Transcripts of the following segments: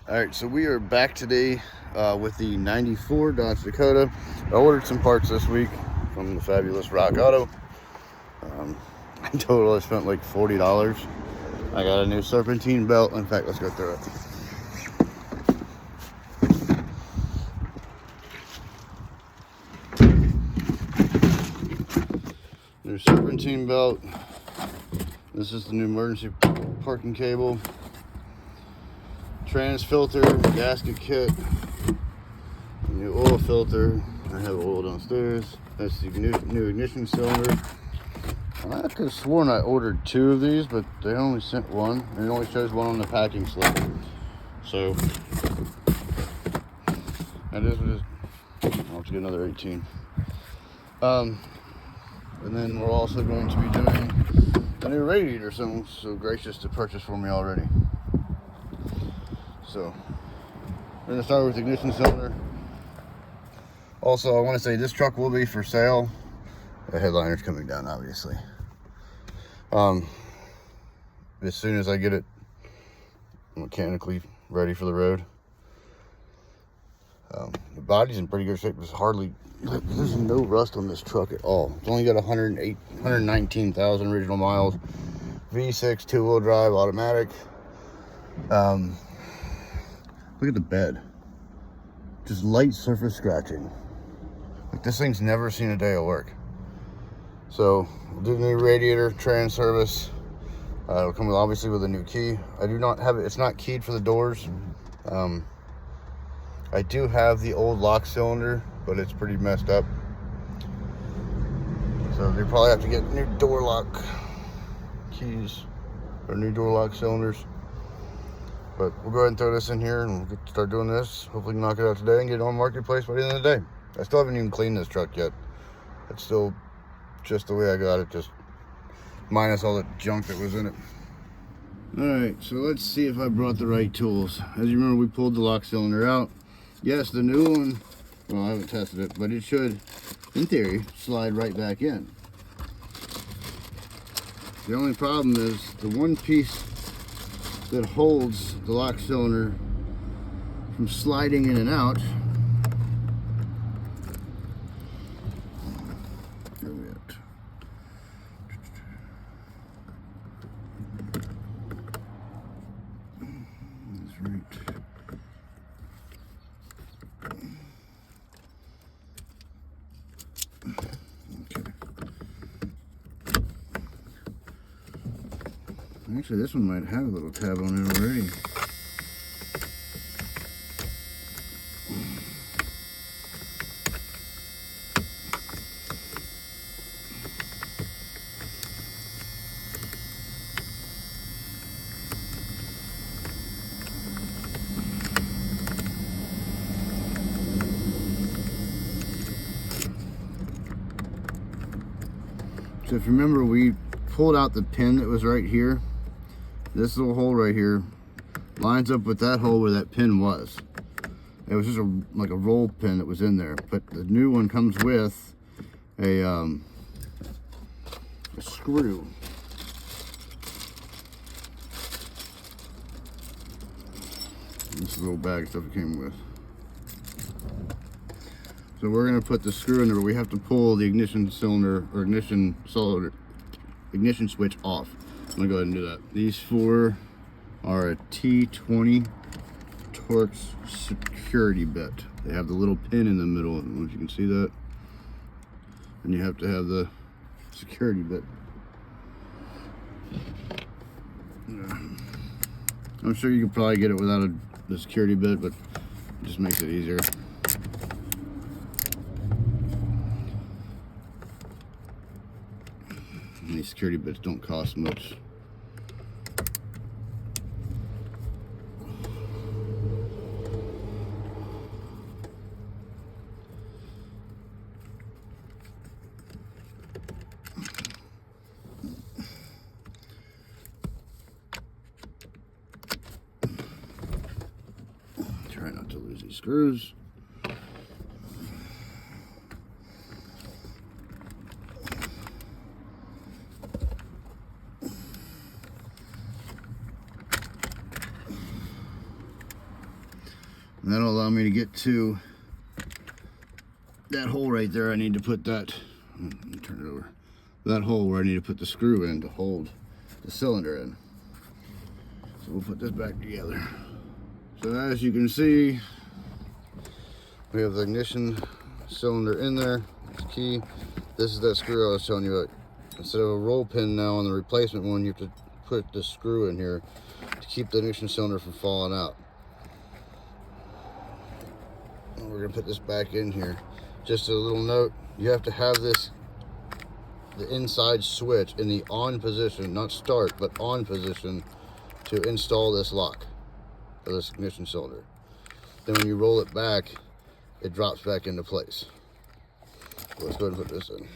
All right, so we are back today with the 94 Dodge Dakota. I ordered some parts this week from the fabulous Rock Auto. In total, I spent like $40. I got a new serpentine belt. In fact, let's go through it. New serpentine belt. This is the new emergency parking cable. Trans filter, gasket kit, new oil filter. I have oil downstairs. That's the new ignition cylinder. I could have sworn I ordered 2 of these, but they only sent one. And it only shows one on the packing slip. So that is what it is. I'll have to get another 18. And then we're also going to be doing a new radiator. Someone so gracious to purchase for me already. So we're gonna start with the ignition cylinder. Also, I want to say this truck will be for sale. The headliner's coming down, obviously. As soon as I get it mechanically ready for the road. The body's in pretty good shape. There's no rust on this truck at all. It's only got 119,000 original miles. V6 2-wheel drive automatic. Look at the bed. Just light surface scratching. Like, this thing's never seen a day of work. So we'll do the new radiator trans service. It'll come obviously with a new key. I do not have it. It's not keyed for the doors. I do have the old lock cylinder, but it's pretty messed up. So they probably have to get new door lock keys or new door lock cylinders. But we'll go ahead and throw this in here and we'll start doing this. Hopefully knock it out today and get it on marketplace by the end of the day. I still haven't even cleaned this truck yet. It's still just the way I got it, just minus all the junk that was in it. Alright, so let's see if I brought the right tools. As you remember, we pulled the lock cylinder out. Yes, the new one, well, I haven't tested it, but it should, in theory, slide right back in. The only problem is the one piece that holds the lock cylinder from sliding in and out. Where are we at? That's right. Actually, this one might have a little tab on it already. So if you remember, we pulled out the pin that was right here. This little hole right here lines up with that hole where that pin was. It was just like a roll pin that was in there, but the new one comes with a screw. This little bag stuff it came with. So we're gonna put the screw in there, but we have to pull the ignition cylinder or ignition switch off. I'm gonna go ahead and do that. These 4 are a T20 Torx security bit. They have the little pin in the middle. I don't know if you can see that. And you have to have the security bit. I'm sure you could probably get it without the security bit, but it just makes it easier. And these security bits don't cost much. Try not to lose these screws. And that'll allow me to get to that hole right there. I need to put that, let me turn it over, that hole where I need to put the screw in to hold the cylinder in. So we'll put this back together. So as you can see, we have the ignition cylinder in there. It's key. This is that screw I was telling you about. Instead of a roll pin now on the replacement one, you have to put the screw in here to keep the ignition cylinder from falling out. And we're gonna put this back in here. Just a little note, you have to have this, the inside switch in the on position, not start, but on position to install this lock for this ignition cylinder. Then when you roll it back, it drops back into place. So let's go ahead and put this in.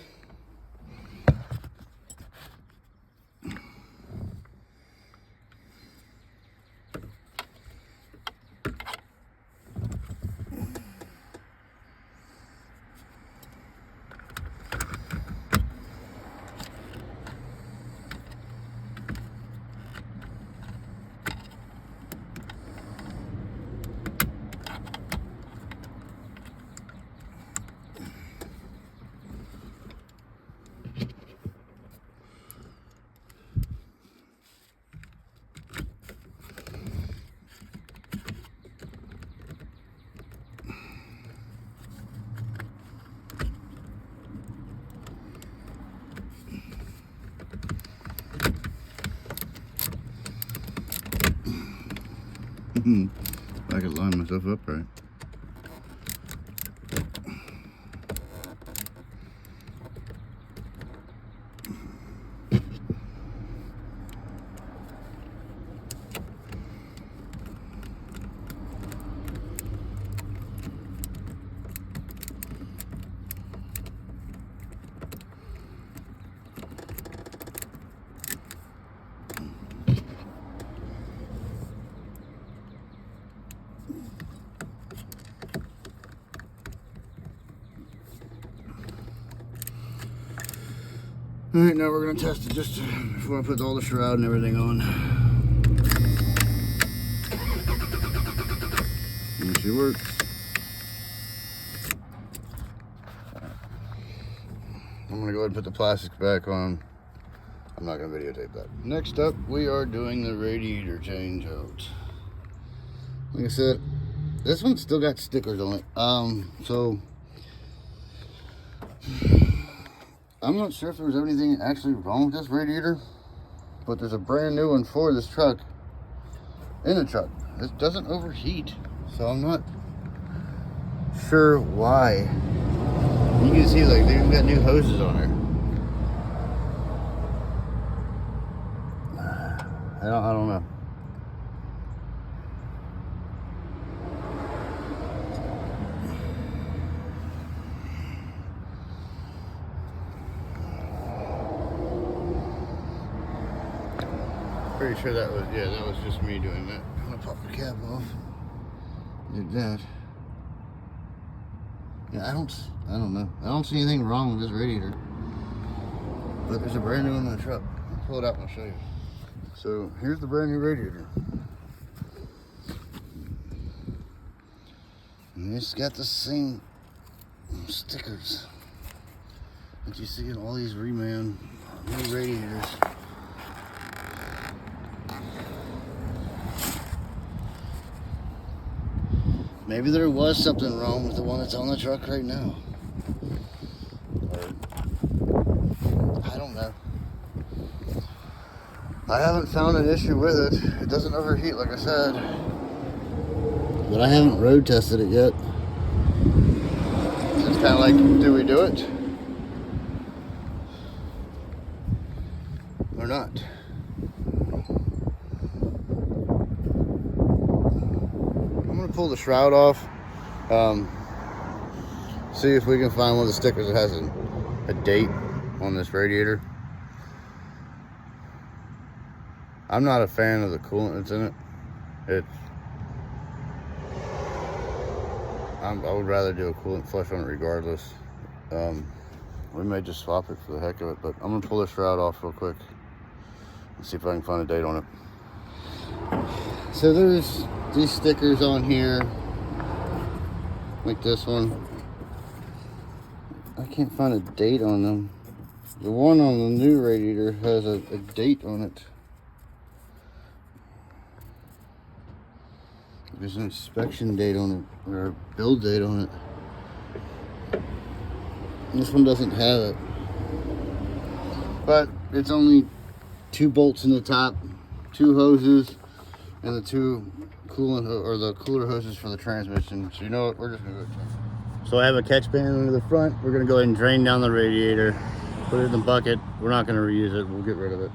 I could line myself up right. All right, now we're gonna test it just before I put all the shroud and everything on. Let me see, works. I'm gonna go ahead and put the plastics back on. I'm not gonna videotape that. Next up, we are doing the radiator change out. Like I said, this one's still got stickers on it. So I'm not sure if there was anything actually wrong with this radiator, but there's a brand new one for this truck, in the truck. This doesn't overheat, so I'm not sure why. You can see, like, they've got new hoses on there. I don't know. Pretty sure that was, yeah, that was just me doing that. I'm gonna pop the cap off. Did that. Yeah, I don't know. I don't see anything wrong with this radiator. But there's a brand new one in the truck. I'll pull it out and I'll show you. So here's the brand new radiator. And it's got the same stickers that you see in all these reman new radiators. Maybe there was something wrong with the one that's on the truck right now. Or, I don't know. I haven't found an issue with it. It doesn't overheat, like I said. But I haven't road tested it yet. It's kind of like, do we do it? Or not? Pull the shroud off, see if we can find one of the stickers that has a date on this radiator. I'm not a fan of the coolant that's in it. I would rather do a coolant flush on it regardless. We may just swap it for the heck of it, but I'm gonna pull this shroud off real quick and see if I can find a date on it. So there's these stickers on here. like this one. I can't find a date on them. The one on the new radiator has a date on it. There's an inspection date on it, or a build date on it. This one doesn't have it. But it's only 2 bolts in the top, 2 hoses, and the 2 coolant or the cooler hoses for the transmission. So you know what? We're just gonna go. So I have a catch pan under the front. We're gonna go ahead and drain down the radiator, put it in the bucket. We're not gonna reuse it. We'll get rid of it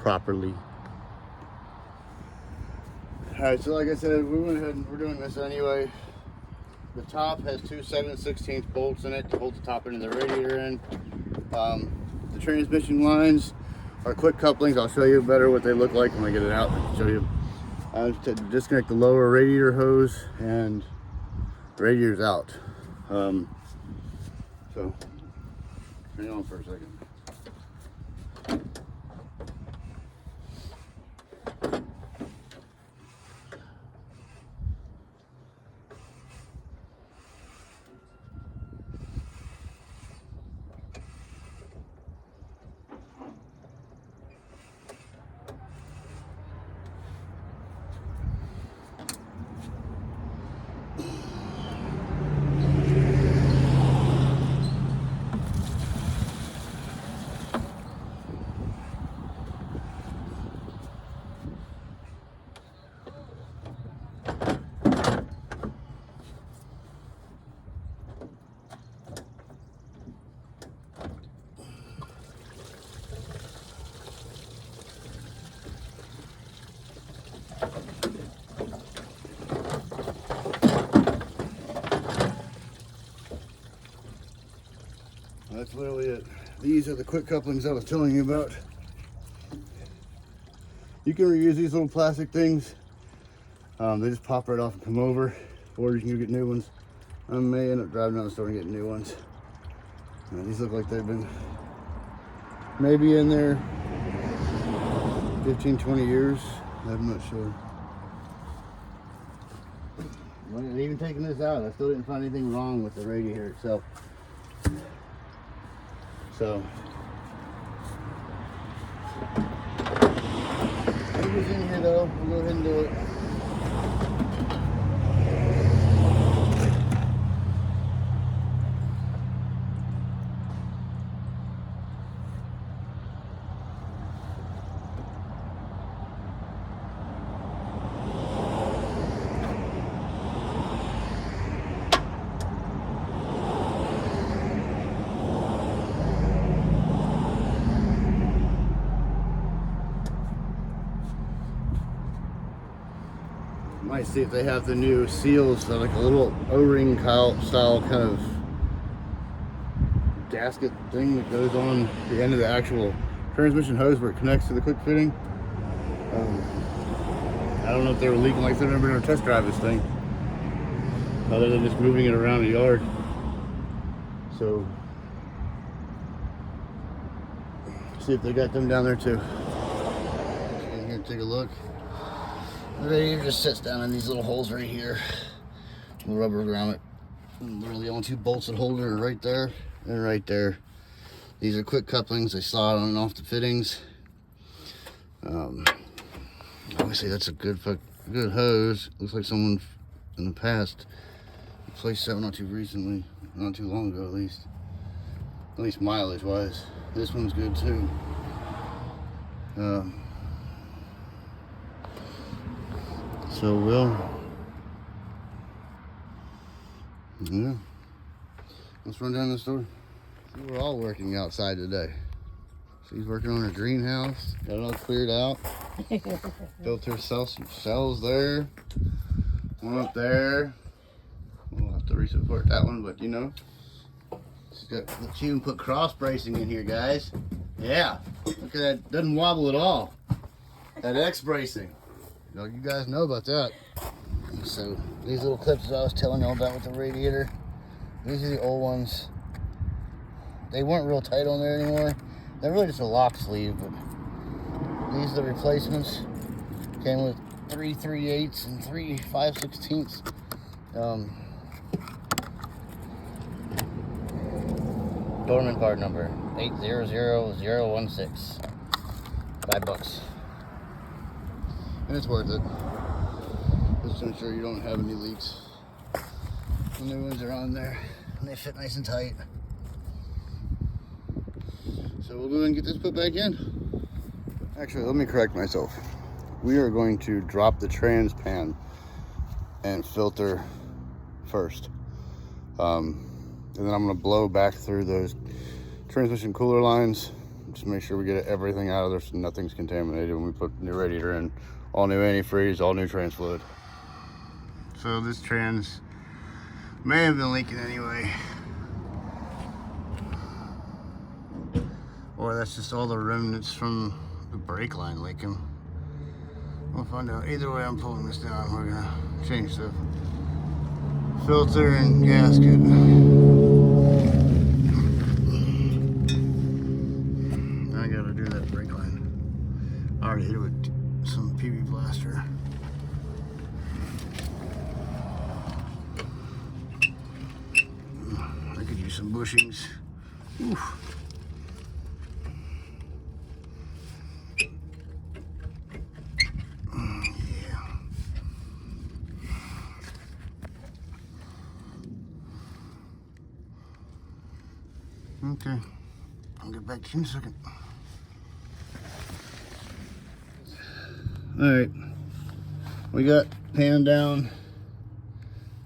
properly. All right. So like I said, we went ahead and we're doing this anyway. The top has 2 7/16 bolts in it to hold the top end of the radiator in. The transmission lines are quick couplings. I'll show you better what they look like when I get it out. I'll show you. To disconnect the lower radiator hose and the radiator's out. So hang on for a second. That's literally it. These are the quick couplings I was telling you about. You can reuse these little plastic things. They just pop right off and come over, or you can go get new ones. I may end up driving down the store and getting new ones. These look like they've been maybe in there 15, 20 years. I'm not sure. And even taking this out, I still didn't find anything wrong with the radiator itself. So, whatever's in here though, we'll go ahead and do it. Might see if they have the new seals, like a little O-ring style kind of gasket thing that goes on the end of the actual transmission hose where it connects to the quick fitting. I don't know if they were leaking like they've never been able to test drive this thing, other than just moving it around the yard. So, see if they got them down there too. Let's get in here and take a look. The radiator just sits down in these little holes right here. The rubber grommet. Literally the only 2 bolts that hold it are right there and right there. These are quick couplings. They slide on and off the fittings. Obviously that's a good hose. Looks like someone in the past replaced that one not too recently, not too long ago at least mileage wise. This one's good too. So let's run down the store. See, we're all working outside today. She's working on her greenhouse, got it all cleared out. Built herself some cells there. One up there. We'll have to resupport that one, but you know. She even put cross bracing in here, guys. Yeah, look at that, doesn't wobble at all. That X bracing. You guys know about that. So these little clips that I was telling you about with the radiator, these are the old ones. They weren't real tight on there anymore. They're really just a lock sleeve, but these are the replacements. Came with 3 3/8 and 3 5/16. Dorman part number 800016. $5. And it's worth it. Just to ensure you don't have any leaks. The new ones are on there and they fit nice and tight. So we'll go ahead and get this put back in. Actually, let me correct myself. We are going to drop the trans pan and filter first. And then I'm gonna blow back through those transmission cooler lines. Just make sure we get everything out of there so nothing's contaminated when we put new radiator in. All new antifreeze, all new trans fluid. So this trans may have been leaking anyway. Or that's just all the remnants from the brake line leaking. We'll find out. Either way, I'm pulling this down. We're gonna change the filter and gasket. I gotta do that brake line. I already hit it with some PB plaster. I could use some bushings. Oof. Okay, I'll get back to you in a second. All right, we got pan down.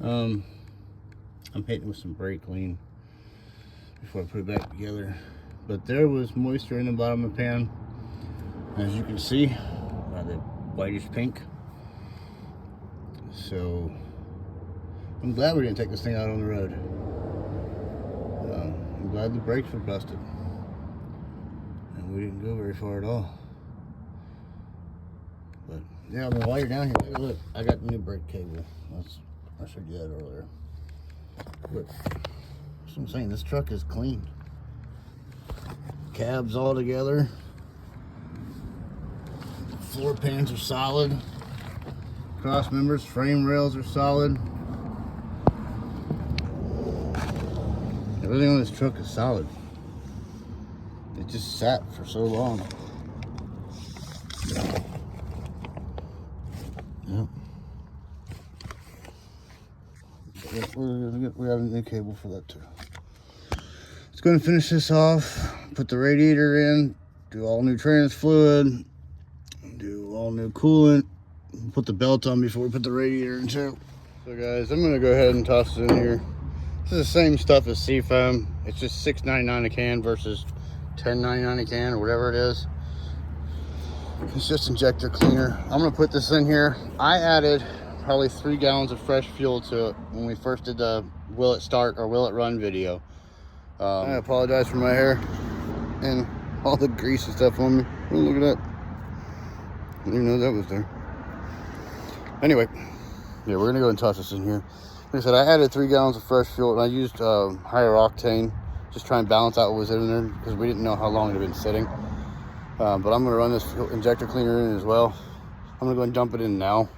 I'm painting with some brake clean before I put it back together. But there was moisture in the bottom of the pan, as you can see, the whitish pink. So I'm glad we didn't take this thing out on the road. I'm glad the brakes were busted and we didn't go very far at all. But yeah, I mean, while you're down here, take a look. I got the new brake cable. I showed you that earlier. But that's what I'm saying. This truck is clean. Cabs all together. Floor pans are solid. Cross members, frame rails are solid. Everything on this truck is solid. It just sat for so long. Yep. We have a new cable for that too. It's going to finish this off. Put the radiator in. Do all new trans fluid. Do all new coolant. Put the belt on before we put the radiator in too. So guys, I'm going to go ahead and toss it in here. This is the same stuff as Seafoam. It's just $6.99 a can versus $10.99 a can or whatever it is. It's just injector cleaner. I'm gonna put this in here. I added probably 3 gallons of fresh fuel to it when we first did the will it start or will it run video. I apologize for my hair and all the grease and stuff on me. Oh, look at that. I didn't even know that was there. Anyway, yeah, we're gonna go and toss this in here. Like I said, I added 3 gallons of fresh fuel and I used higher octane, just try and balance out what was in there because we didn't know how long it had been sitting. But I'm going to run this injector cleaner in as well. I'm going to go and dump it in now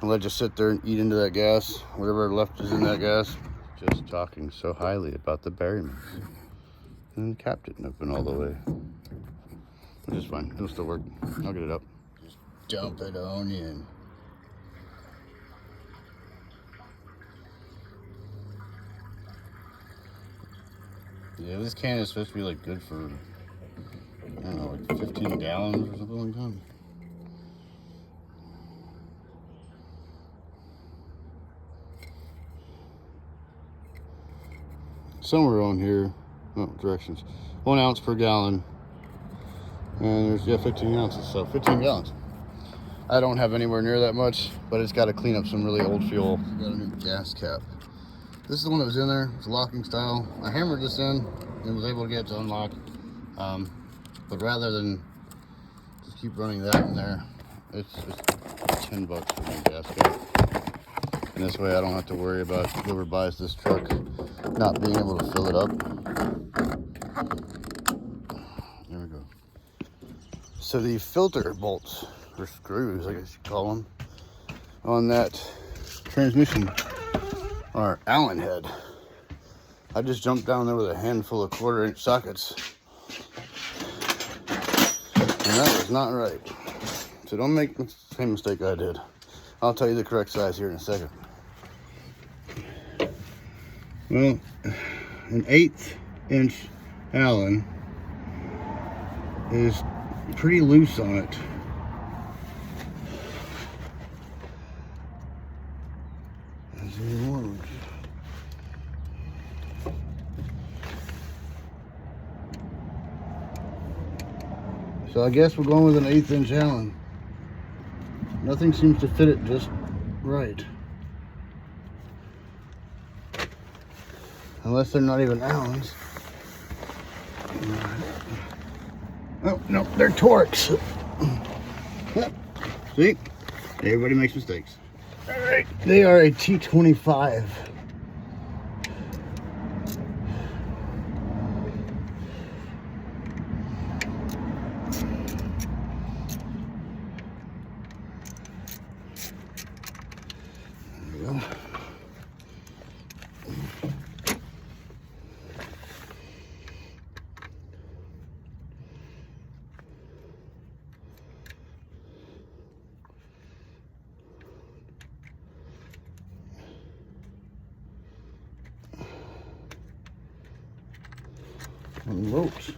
and let it just sit there and eat into that gas. Whatever left is in that gas. Just talking so highly about the berryman. And the cap didn't open all the way. Which is fine. It'll still work. I'll get it up. Just dump it on in. Yeah, this can is supposed to be like good for, I don't know, like 15 gallons or something like that. Somewhere on here, oh, directions, 1 ounce per gallon. And there's, yeah, 15 ounces, so 15 gallons. I don't have anywhere near that much, but it's got to clean up some really old fuel. Got a new gas cap. This is the one that was in there. It's locking style. I hammered this in and was able to get it to unlock. But rather than just keep running that in there, it's just $10 for the new gas cap. And this way I don't have to worry about whoever buys this truck not being able to fill it up. There we go. So the filter bolts, or screws I guess you call them, on that transmission are Allen head. I just jumped down there with a handful of 1/4-inch sockets. And that was not right. So don't make the same mistake I did. I'll tell you the correct size here in a second. Well, an 1/8 inch Allen is pretty loose on it. So I guess we're going with an 1/8 inch Allen. Nothing seems to fit it just right. Unless they're not even Allens. Oh, no, they're Torx. See? Everybody makes mistakes. All right, they are a T25. There we go. And ropes.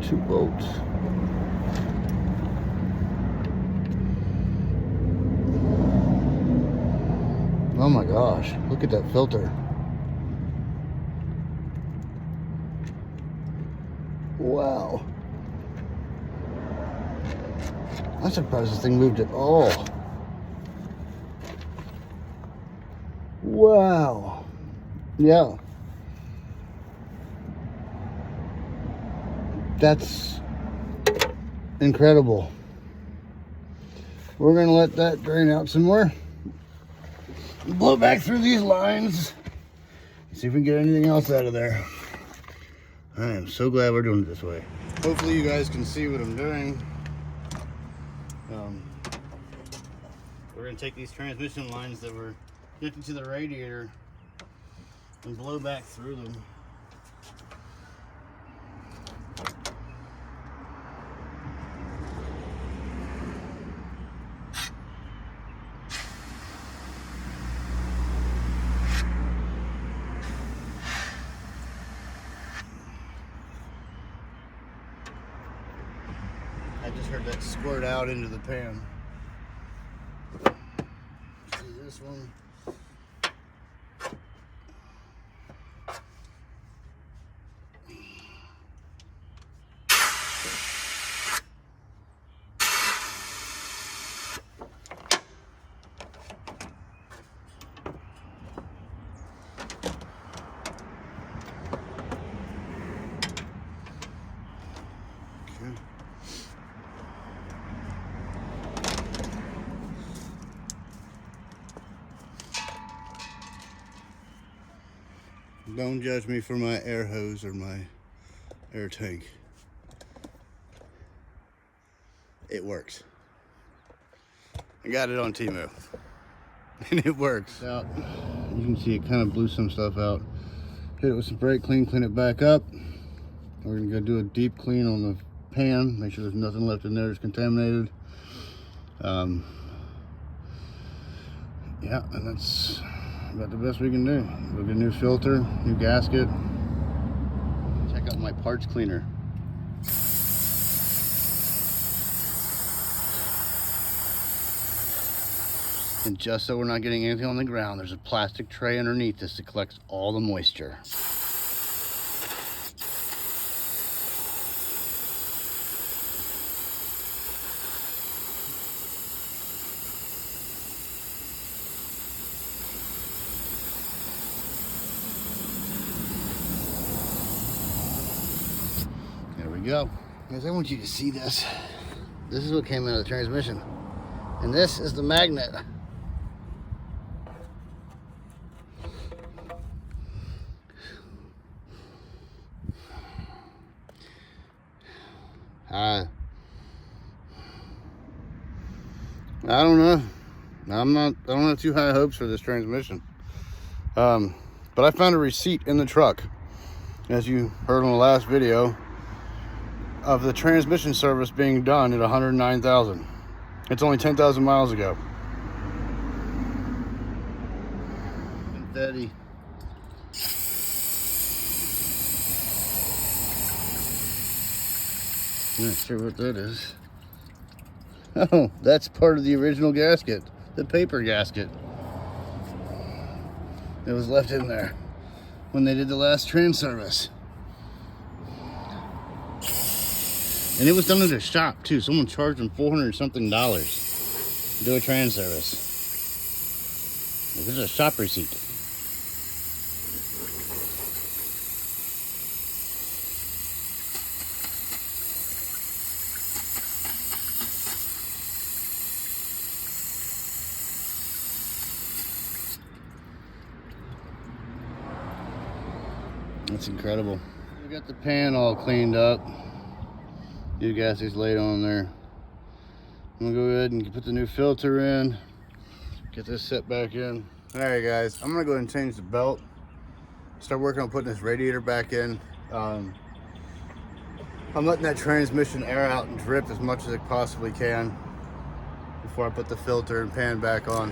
Two bolts. Oh my gosh, look at that filter. Wow. I'm surprised this thing moved at all. Wow. Yeah. That's incredible. We're gonna let that drain out some more. Blow back through these lines. See if we can get anything else out of there. I am so glad we're doing it this way. Hopefully you guys can see what I'm doing. We're going to take these transmission lines that were connected to the radiator and blow back through them. I just heard that squirt out into the pan. See this one? Don't judge me for my air hose or my air tank. It works. I got it on Temu. And it works. Out. You can see it kind of blew some stuff out. Hit it with some brake clean, clean it back up. We're gonna go do a deep clean on the pan, make sure there's nothing left in there that's contaminated. Yeah, and that's about the best we can do. We'll get a new filter, new gasket. Check out my parts cleaner. And just so we're not getting anything on the ground, there's a plastic tray underneath this that collects all the moisture. There we go. Guys, I want you to see this. This is what came out of the transmission. And this is the magnet. I don't know. I don't have too high hopes for this transmission. But I found a receipt in the truck, as you heard on the last video, of the transmission service being done at 109,000. It's only 10,000 miles ago. Confetti. Not sure what that is. Oh, that's part of the original gasket, the paper gasket. It was left in there when they did the last trans service. And it was done at a shop too. Someone charged them $400 something to do a trans service. This is a shop receipt. That's incredible. We got the pan all cleaned up. New gasket's laid on there. I'm gonna go ahead and put the new filter in. Get this set back in. All right, guys, I'm gonna go ahead and change the belt. Start working on putting this radiator back in. I'm letting that transmission air out and drip as much as it possibly can before I put the filter and pan back on.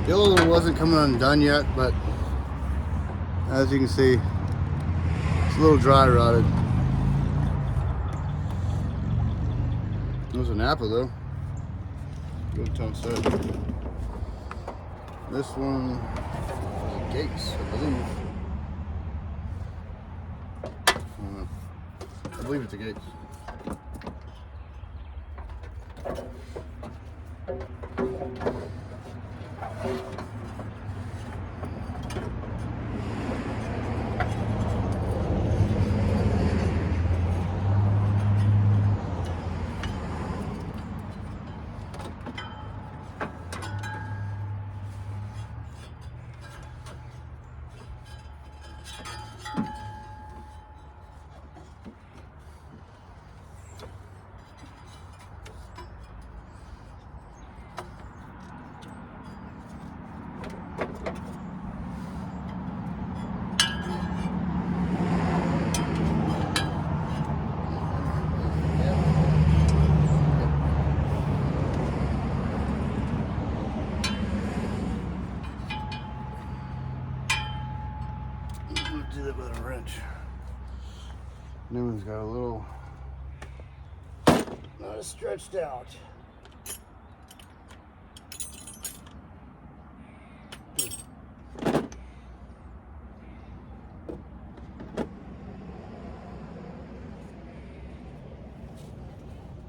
The other one wasn't coming undone yet, but as you can see, it's a little dry rotted. It was an apple though. Good tone set. This one is Gates, I believe. I believe it's a Gates. Do that with a wrench. New one's got a little not as stretched out.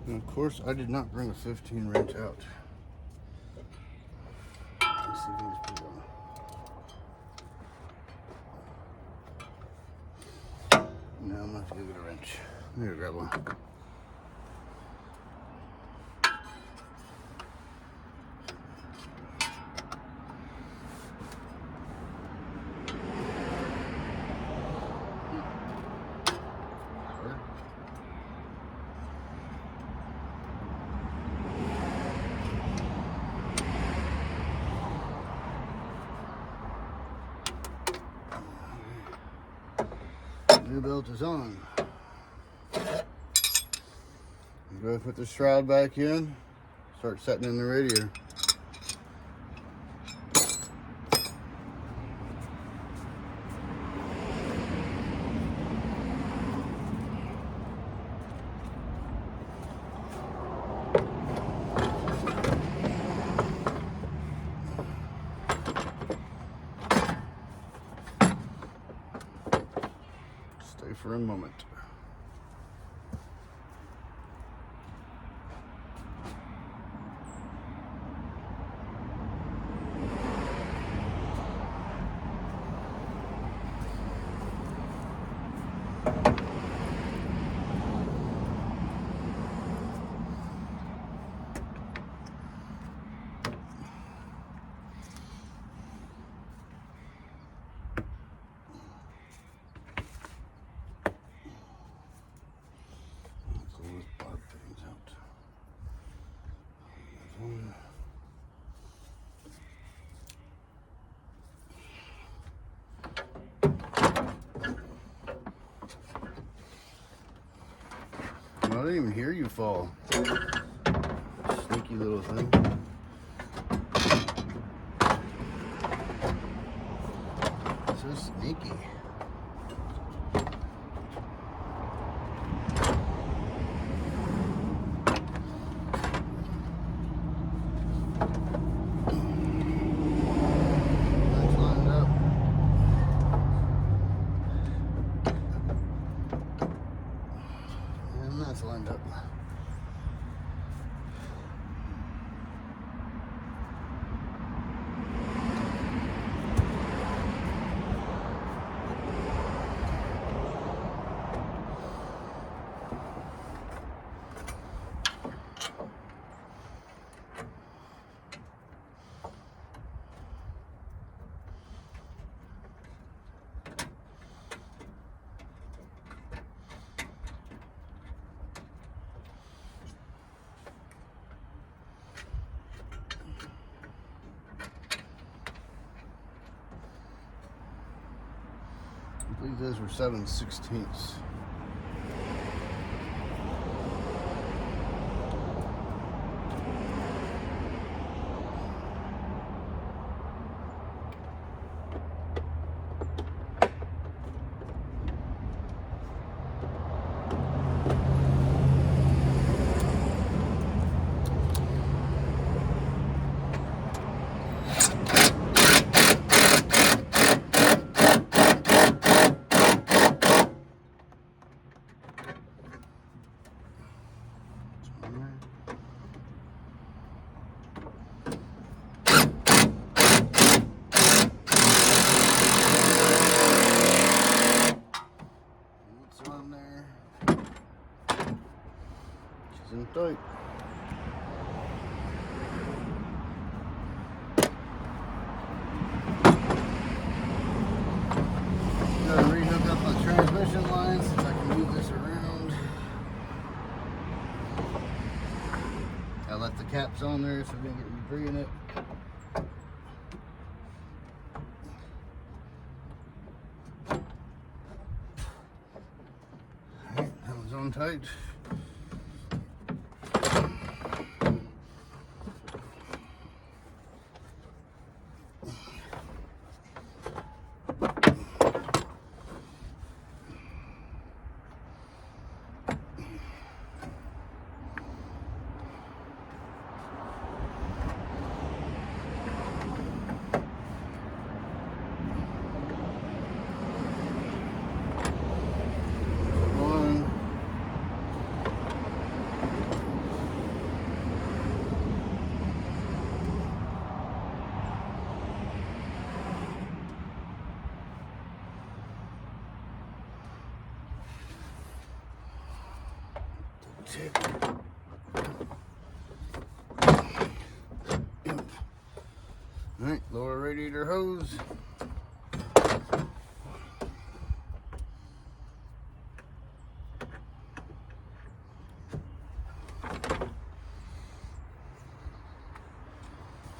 And of course, I did not bring a 15 wrench out. Let's see if we can just put it on. No, I'm gonna have to go get a wrench. I'm gonna grab one. New belt is on. Go ahead and put the shroud back in. Start setting in the radiator. Stay for a moment. I didn't even hear you fall. Sneaky little thing. So sneaky. Lined up. I believe those were 7/16. Tight. Gotta rehook up my transmission line since I can move this around. I left the caps on there so we didn't get debris in it. Alright, that one's on tight. Alright, lower radiator hose.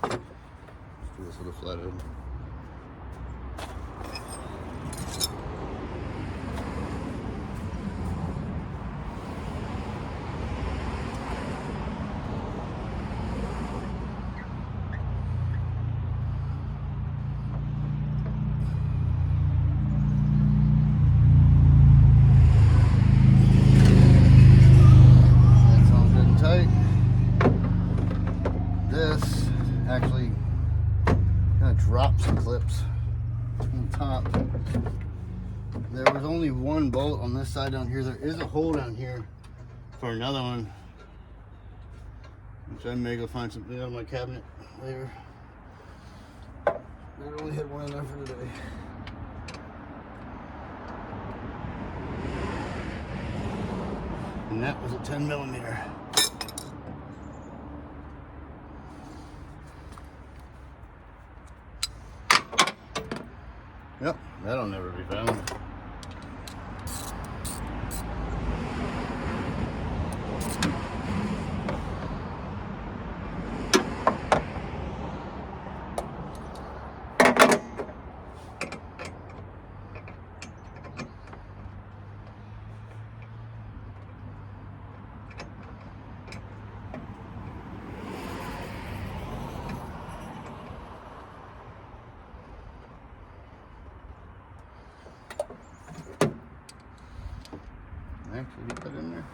Let's do this with a flathead. Actually kind of drops some clips on top. There was only one bolt on this side down here. There is a hole down here for another one, which I may go find something out of my cabinet later. I only had one in there for today. And that was a 10mm. Yep, that'll never be found. actually get that in there?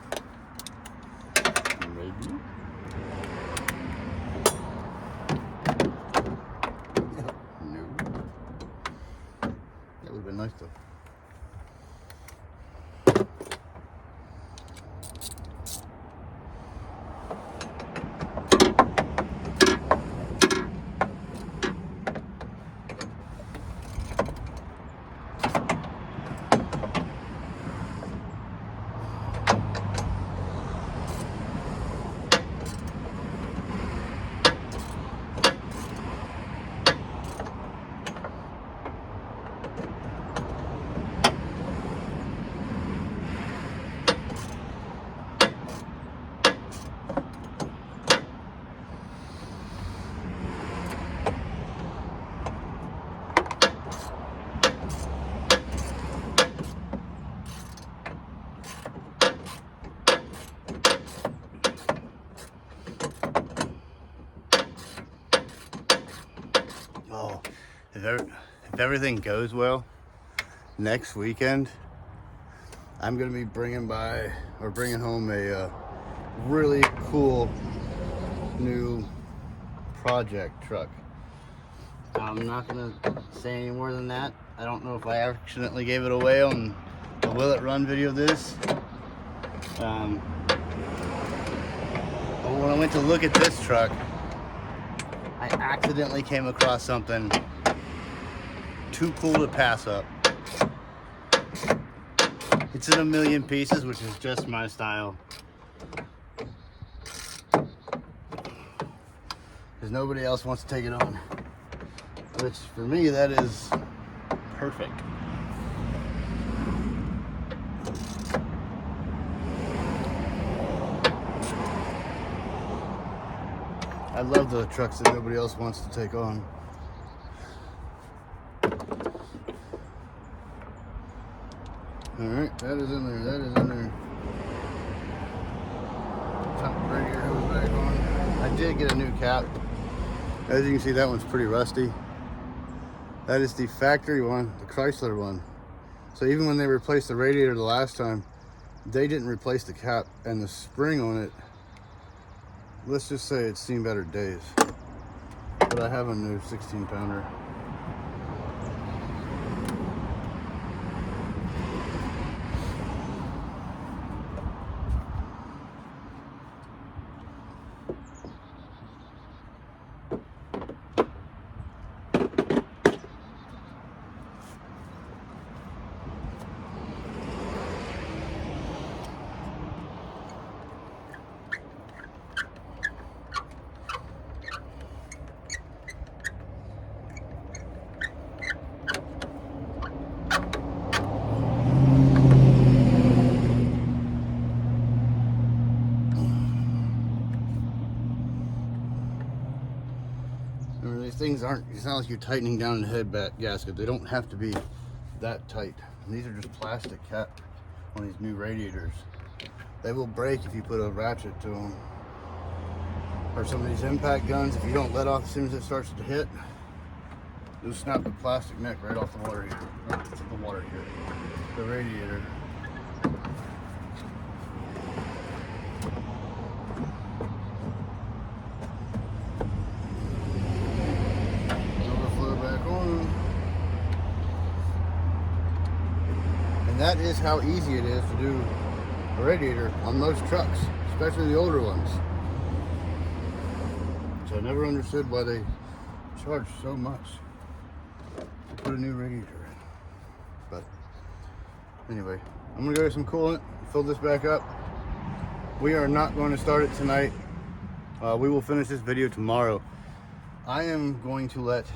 Maybe. No. That would have been nice though. Oh, if everything goes well, next weekend, I'm gonna be bringing home a really cool new project truck. I'm not gonna say any more than that. I don't know if I accidentally gave it away on the Will It Run video of this. But when I went to look at this truck, I accidentally came across something too cool to pass up. It's in a million pieces, which is just my style. Because nobody else wants to take it on. Which for me, that is perfect. I love the trucks that nobody else wants to take on. Alright, that is in there, that is in there. Top radiator hose back on. I did get a new cap. As you can see, that one's pretty rusty. That is the factory one, the Chrysler one. So even when they replaced the radiator the last time, they didn't replace the cap and the spring on it. Let's just say it's seen better days. But I have a new 16-pounder. Things aren't, it's not like you're tightening down the head gasket. They don't have to be that tight. And these are just plastic cap on these new radiators. They will break if you put a ratchet to them. Or some of these impact guns, if you don't let off as soon as it starts to hit, you'll snap the plastic neck right off the water heater. The radiator. That is how easy it is to do a radiator on most trucks, especially the older ones. So I never understood why they charge so much to put a new radiator in. But anyway, I'm gonna go get some coolant, fill this back up. We are not going to start it tonight. We will finish this video tomorrow. I am going to let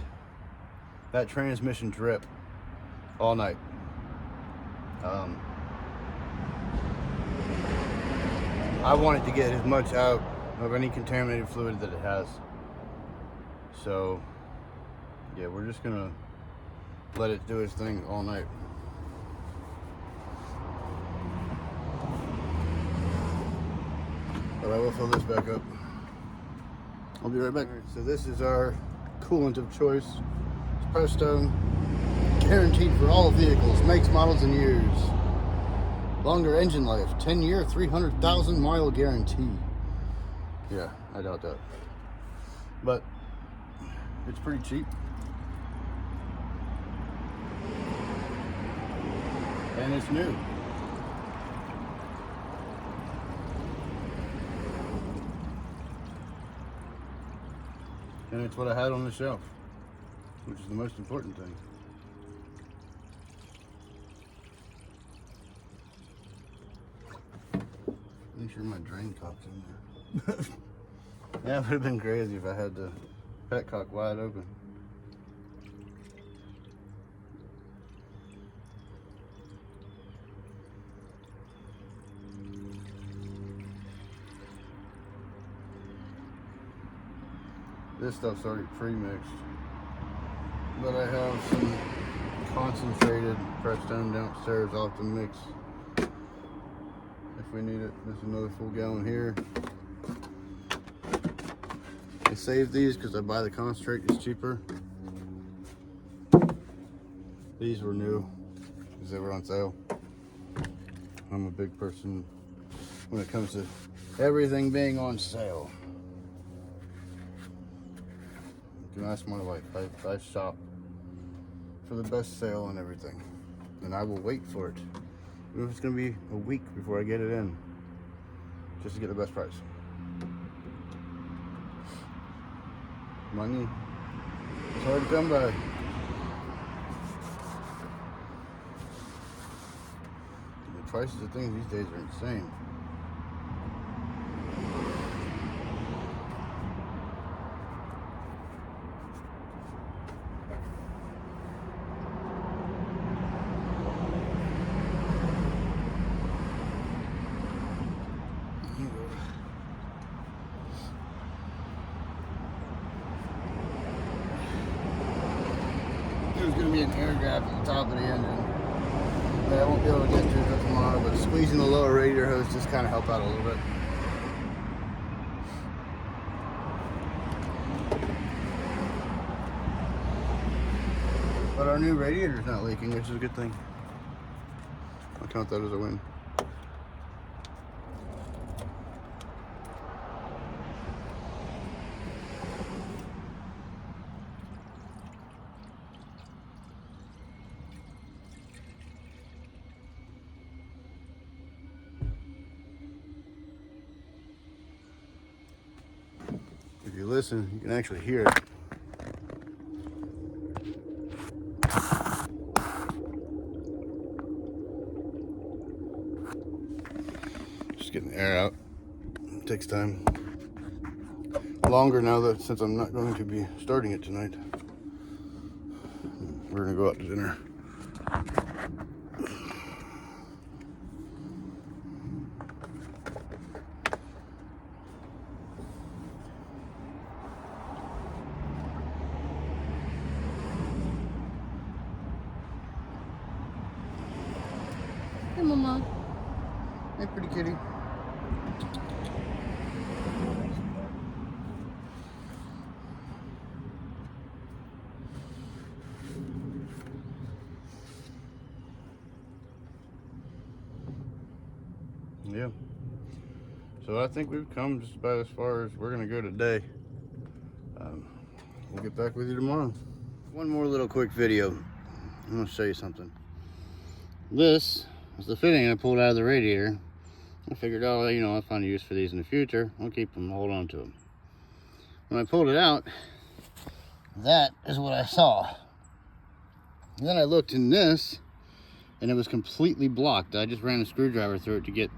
that transmission drip all night. I want it to get as much out of any contaminated fluid that it has. So, yeah, we're just gonna let it do its thing all night. But I will fill this back up. I'll be right back. Right, so this is our coolant of choice. It's Presto. Guaranteed for all vehicles, makes, models, and years. Longer engine life, 10-year, 300,000 mile guarantee. Yeah, I doubt that. But it's pretty cheap. And it's new. And it's what I had on the shelf, which is the most important thing. Make sure my drain cock's in there. Yeah, it would have been crazy if I had the petcock wide open. This stuff's already pre-mixed, but I have some concentrated Prestone downstairs I'll have to mix if we need it. There's another full gallon here. I saved these because I buy the concentrate, it's cheaper. These were new because they were on sale. I'm a big person when it comes to everything being on sale. You can ask my wife. I shop for the best sale and everything, and I will wait for it. Even if it's gonna be a week before I get it in, just to get the best price. Money, it's hard to come by. The prices of things these days are insane. There's going to be an air gap at the top of the engine that I won't be able to get to until tomorrow, but squeezing the lower radiator hose just kind of help out a little bit. But our new radiator is not leaking, which is a good thing. I'll count that as a win. If you listen, you can actually hear it. Just getting the air out. It takes time. Longer now that since I'm not going to be starting it tonight. We're gonna go out to dinner. Hey, Mama. Hey, pretty kitty. Yeah. So I think we've come just about as far as we're gonna go today. We'll get back with you tomorrow. One more little quick video. I'm gonna show you something. This is the fitting I pulled out of the radiator. I figured, oh, you know, I'll find a use for these in the future. I'll keep them, hold on to them. When I pulled it out, that is what I saw. And then I looked in this, and it was completely blocked. I just ran a screwdriver through it to get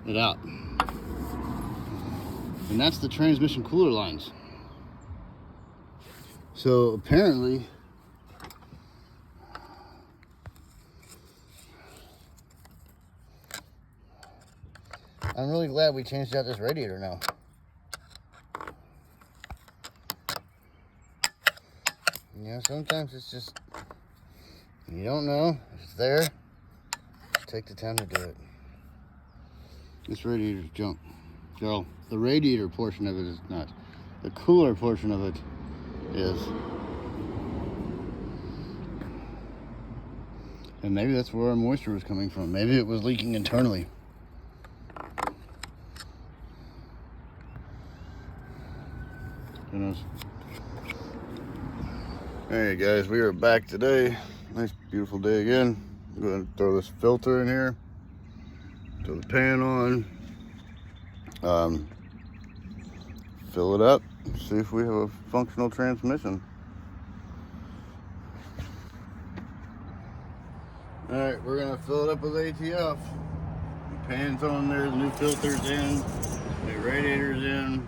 it out. And that's the transmission cooler lines. So apparently, I'm really glad we changed out this radiator now. You know, sometimes it's just, you don't know if it's there, just take the time to do it. This radiator's junk. Well, the radiator portion of it is not. The cooler portion of it is. And maybe that's where our moisture was coming from. Maybe it was leaking internally. Who knows? Alright guys, we are back today. Nice beautiful day again. I'm going to throw this filter in here. Throw the pan on. Fill it up. See if we have a functional transmission. Alright, we're going to fill it up with ATF. The pan's on there, the new filter's in, the radiator's in.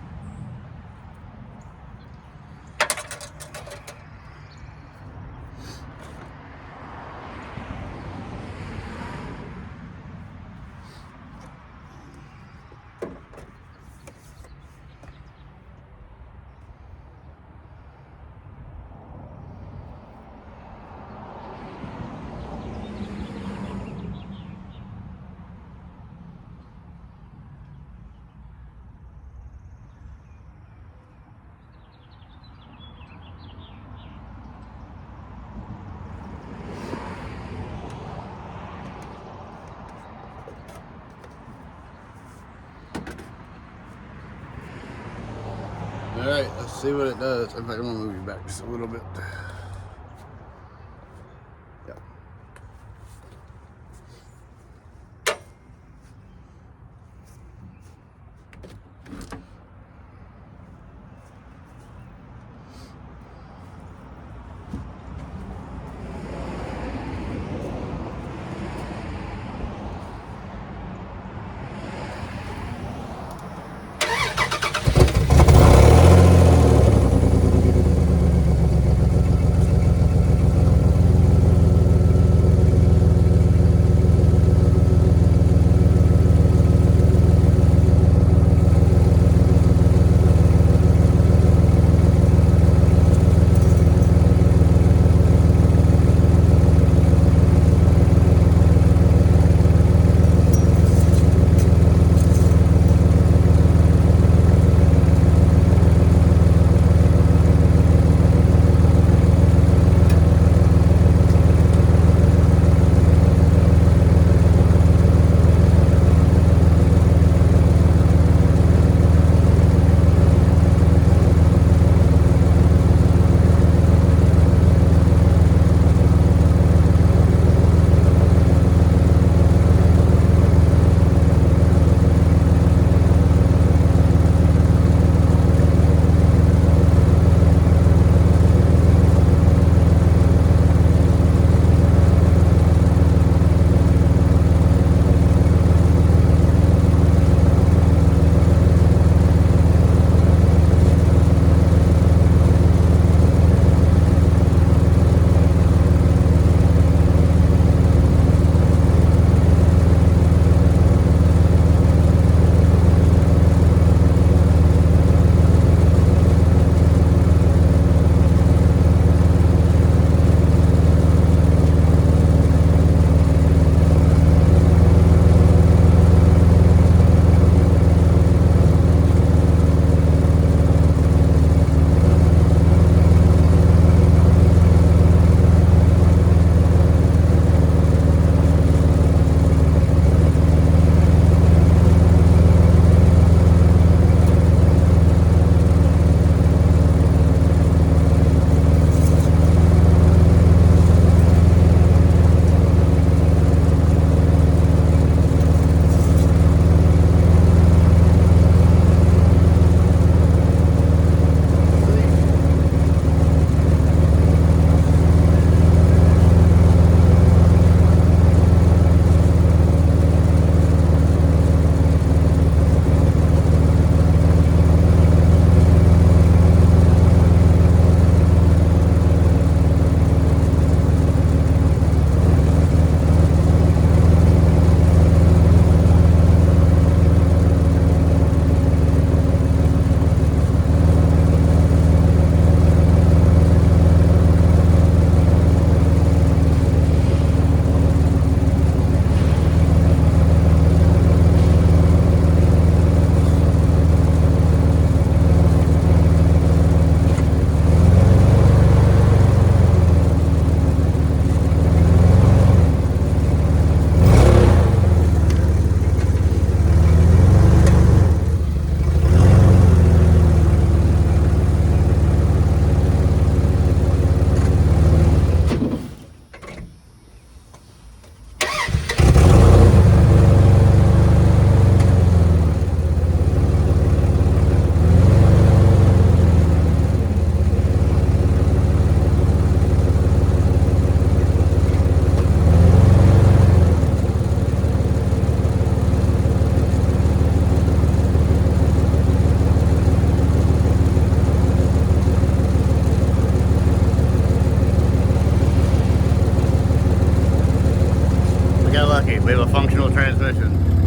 Alright, let's see what it does. In fact, I'm going to move you back just a little bit. Yeah. manual transmission.